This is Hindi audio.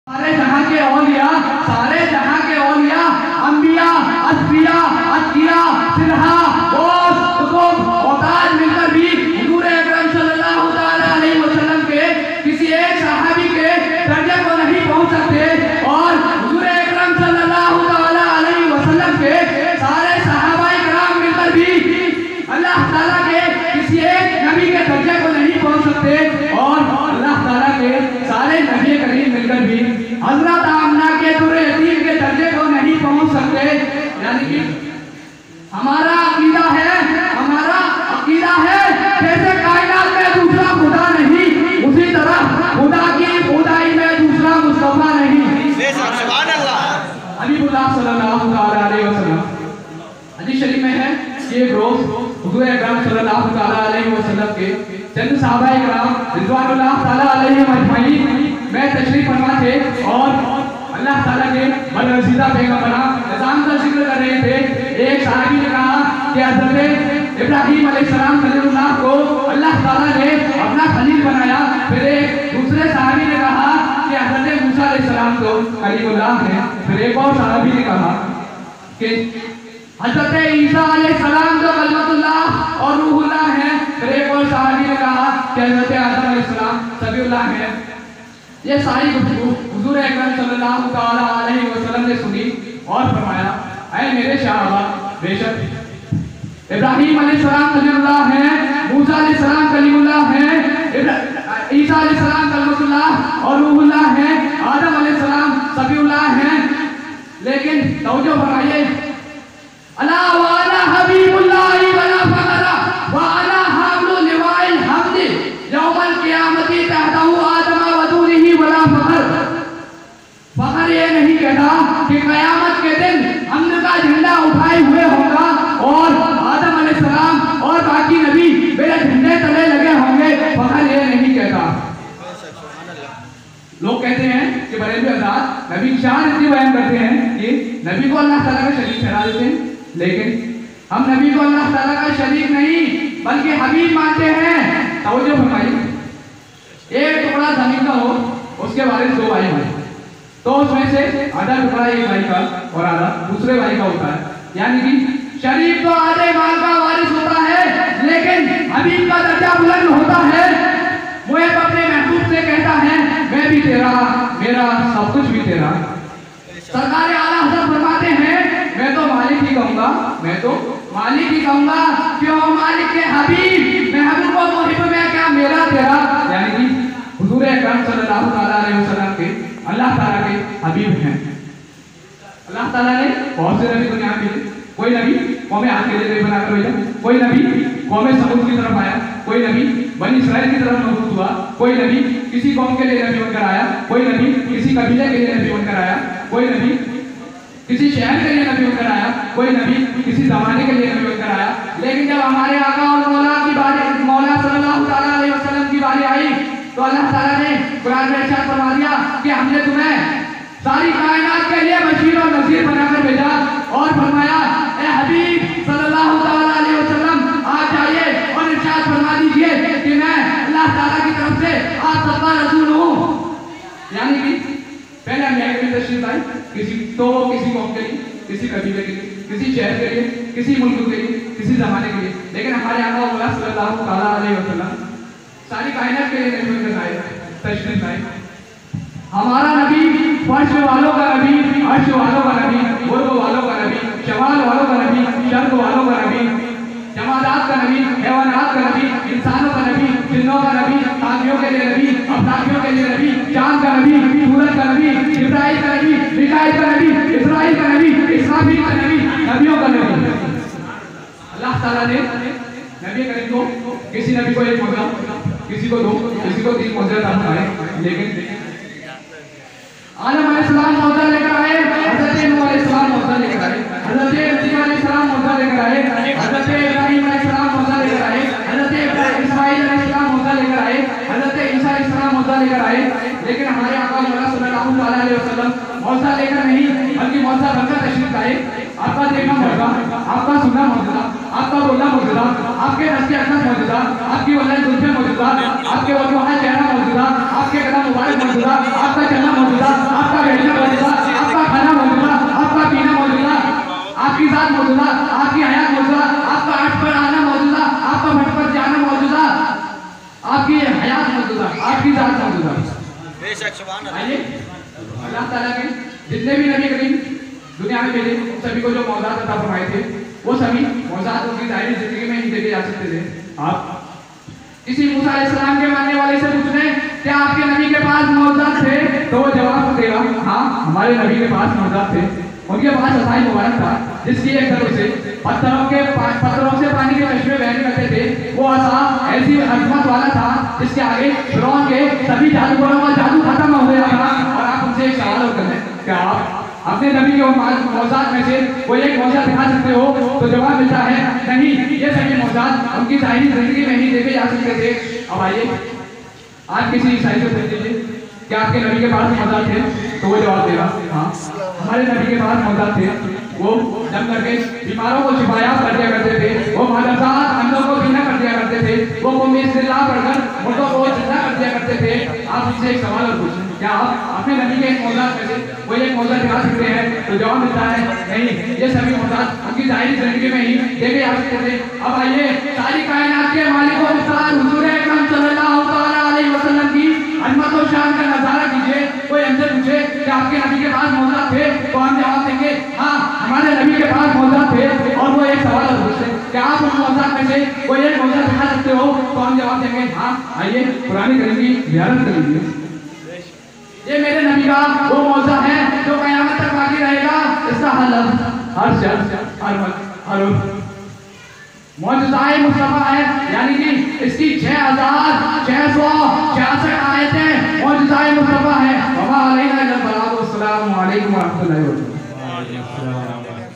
सारे जहां के औलिया, सारे जहां के औलिया, अंबिया, अस्फिया, अतिया, सिरहा, गौस, कुतुब, औताज मिलकर भी हुजूर अकरम सल्लल्लाहु ताला अलैहि वसल्लम के किसी एक सहाबी के दर्जे को नहीं पहुंच सकते और हुजूर अकरम सल्लल्लाहु ताला अलैहि वसल्लम के सारे सहाबाए किराम मिलकर भी अल्लाह ताला के किसी एक नबी के दर्जे को नहीं पहुंच सकते और अल्लाह ताला के सारे नबी करीम मिलकर भी हजरत आमना के दुर्रे यतीम के दर्जे को नहीं पहुंच सकते। यानी कि हमारा अकीदा है जैसे कायनात में दूसरा खुदा नहीं, उसी तरह खुदा की खुदाई में दूसरा मुस्तफा नहीं। सुभान अल्लाह। हबीबुल्लाह सल्लल्लाहु अलैहि वसल्लम हदीस शरीफ में है कि एक रोज हुजूर अकरम सल्लल्लाहु अलैहि वसल्लम के चंद सहाबाए किराम रिज़वानुल्लाह ताला अलैहिम अजमईन में तशरीफ फरमा थे और अल्लाह ताला के बदरसीदा पैगंबरा निजाम का जिक्र कर रहे थे। एक सहाबी ने कहा कि हज़रत इब्राहीम अलैहिस्सलाम खलीलुल्लाह को अल्लाह ताला ने अपना खलील बनाया। फिर एक दूसरे सहाबी ने कहा कि हज़रत मूसा अलैहिस्सलाम को कलीमुल्लाह है। फिर एक और सहाबी ने कहा कि हज़रत ईसा अलैहिस्सलाम जो कलमतुल्लाह और रूहुल्लाह है। फिर एक और सहाबी ने कहा कि हज़रत आदम अलैहिस्सलाम सफीउल्लाह है। ये सारी गुफ्तगू हुजूर अकरम सल्लल्लाहु ताला अलैहि वसल्लम ने सुनी और फरमाया, ऐ मेरे शाहबा, बेशक इब्राहीम अलैहिस्सलाम खलीलुल्लाह है, मूसा अलैहिस्सलाम कलीमुल्लाह है, ईसा अलैहिस्सलाम कलमतुल्लाह और रूहुल्लाह है, आदम अलैहिस्सलाम सफीउल्लाह है। लेकिन तवज्जो फरमाइए, अला व अला हबीबुल्लाह वला फखरा व अला हामलु लिवाइल हम्द यौमल क़ियामती तहतहु आदम व दूनिही वला फखर। फखर ये नहीं कहता कि क़यामत के दिन हम्द का झंडा उठाए हुए होगा और आदम अलैहिस्सलाम और बाकी नबी मेरे झंडे तले लगे होंगे। फखर ये नहीं कहता। लोग कहते हैं कि बरेलवी हज़रात नबी की शान इतनी बयान करते हैं कि नबी को अल्लाह ताला का शरीक ठहरा देते हैं, लेकिन हम नबी को अल्लाह ताला का शरीक नहीं बल्कि हबीब मानते हैं। तवज्जो फरमाइए, एक टुकड़ा जमीन का हो, उसके बारे में दो भाई हो, तो उसमें से आधा टुकड़ा एक भाई का और आधा दूसरे भाई का होता है। यानी कि शरीफ तो आधे माल का वारिस होता है, लेकिन हबीब का दर्जा बुलंद होता है। वो अपने महबूब से कहता है, मैं भी तेरा, मेरा सब कुछ भी तेरा। सरकार आला हज़रत फरमाते हैं, मैं तो मालिक ही कहूँगा, मैं तो मालिक ही कहूँगा, क्यों मालिक के हबीब, महबूब व मुहिब में क्या मेरा तेरा। यानी कि हुजूर अकरम सल्लल्लाहु अलैहि वसल्लम के अल्लाह ताला के हबीब हैं। अल्लाह ताला ने बहुत से नबी दुनिया में, कोई नबी कौमे आद के लिए बनाकर भेजा, कोई नबी कौमे समूद की तरफ आया, कोई नबी बनी इस्राइल की तरफ मबूस हुआ, कोई नबी किसी कौम के लिए नबी बनकर आया, कोई नबी किसी कबीले के लिए नबी बनकर आया, कोई नबी किसी शहर के लिए नबी बनकर आया, कोई नबी किसी जमाने के लिए नबी बनकर आया। लेकिन जब हमारे आका और मौला की बारी, मौला सल्लल्लाहु ताला अलैहि वसल्लम की बारी आई, तो अल्लाह ताला ने कुरान में इरशाद फरमा दिया कि हमने तुम्हें सारी कायनात के लिए बशीर और नज़ीर बनाकर भेजा और फरमाया, ए हबीब सल्लल्लाहु ताला अलैहि वसल्लम, आप जाइए और इरशाद फरमा दीजिए कि मैं अल्लाह ताला की तरफ से आप सबका रसूल हूँ। यानी कि पहले हम में तशरीफ लाई, किसी कौम के लिए, किसी कबीले के लिए, किसी शहर के लिए, किसी मुल्क के लिए, किसी जमाने के लिए, लेकिन हमारे आका मौला सल्लल्लाहु ताला अलैहि वसल्लम सारी कायनात के लिए नबी बनकर आए, तशरीफ लाए। हमारा नबी फर्श वालों का नबी, अर्श वालों का नबी, गुर्ब वालों का नबी, शमाल वालों का नबी, शर्क वालों का नबी, जमादात का नबी, हैवानात का नबी, इंसानों का नबी, जिन्नों का नबी, ताबियों के लिए नबी, अफलाकियों के लिए नबी, चांद का नबी, सूरज का नबी, इब्राहिम का नबी, मिकाईल का नबी, इस्राईल का नबी, इसराफील का नबी, नबियों का नबी। अल्लाह ताला ने नबी करीम को, किसी नबी को एक मौका, किसी को दो, किसी को तीन मौका दिए, लेकिन आदम अलैहिस्सलाम मौका लेकर आए, हज़रत नूह अलैहिस्सलाम मौका लेकर आए, हज़रत इब्राहीम अलैहिस्सलाम मौका लेकर आए, हज़रत इब्राहीम अलैहिस्सलाम मौका लेकर आए, हज़रत इस्माईल अलैहिस्सलाम मौका लेकर आए, हज़रत ईसा अलैहिस्सलाम मौका लेकर आए। लेकिन हमारे आका मौला सल्लल्लाहु अलैहि वसल्लम मौका लेकर नहीं बल्कि मौका बनकर तशरीफ लाए। आपका देखना मौका, आपका सुनना मौजूदा, आपका बोलना मौजूदा, आपके रस्ते अकस मौजूदा, आपकी वल्लाह जुल्फे मौजूदा, आपके वजह चेहरा मौजूदा, आपके कदम मुबारक मौजूदा, आपका चलना मौजूदा, अल्लाह ताला के जितने भी नबी करीम दुनिया में भेजे सभी को जो मौजूद अता फरमाए थे वो सभी मौजूद उनकी जाहिर जिंदगी में ही देखे जा सकते थे। आप किसी मूसा अलैहिस्सलाम के मानने वाले से पूछ लें क्या आपके नबी के पास मौजूद थे, तो वो जवाब देगा हाँ हमारे नबी के पास मौजूद थे। उनके पास असाई मुबारक था जिसकी एक तरफ से पत्थरों से पानी के चश्मे बहने करते थे। वो असा ऐसी अजमत वाला था जिसके आगे फिरौन के सभी जादूगरों का जादू खत्म हो गया था। और आप उनसे एक सवाल करते हैं क्या आप अपने नबी के मौजूद में से कोई एक मौजूद दिखा सकते हो, तो जवाब मिलता है नहीं, ये सभी मौजूद उनकी जाहिरी जिंदगी में ही देखे जा सकते थे। अब आइए आज किसी ईसाई से पूछ लीजिए क्या आपके नबी के पास मौजूद थे, तो वो जवाब देगा हाँ हमारे नबी के पास मौजूद थे। वो जम करके बीमारों को शिफाया कर दिया करते थे, वो मदरसात अंधों को बीना कर दिया करते थे, वो बिस्मिल्लाह पढ़कर मुर्दों को जिंदा कर दिया करते थे। आप इससे एक सवाल और पूछें क्या आप अपने नबी के मौजूद में से कोई एक मौजूद दिखा सकते हैं, तो जवाब मिलता है नहीं, ये सभी मौजूद उनकी जाहिरी जिंदगी में ही देखे जा सकते थे। अब आइए सारी कायनात के मालिक और उस्ताद हुजूर अकरम सल्लल्लाहु अलैहि वसल्लम की अजमत और शान का नजारा कीजिए। कोई हमसे पूछे कि आपके नबी के पास मौजूद थे, तो हम जवाब देंगे हाँ हमारे नबी के पास मौजूद थे। और वो एक सवाल और पूछते क्या आप उन मौजूद में से कोई एक मौजूद दिखा सकते हो, तो हम जवाब देंगे हाँ आइए कुरान करीम की ज़ियारत कर लीजिए। ये मेरे नबी का वो मौजूद है जो क़यामत तक बाकी रहेगा। इसका हर शख्स हर मौजूदाए मुस्तफा है, यानी कि इसकी 6666 आयतें मौजूदाए मुस्तफा है। वमा अलैना इल्लल बलाग। अस्सलामु अलैकुम व रहमतुल्लाहि व बरकातहू।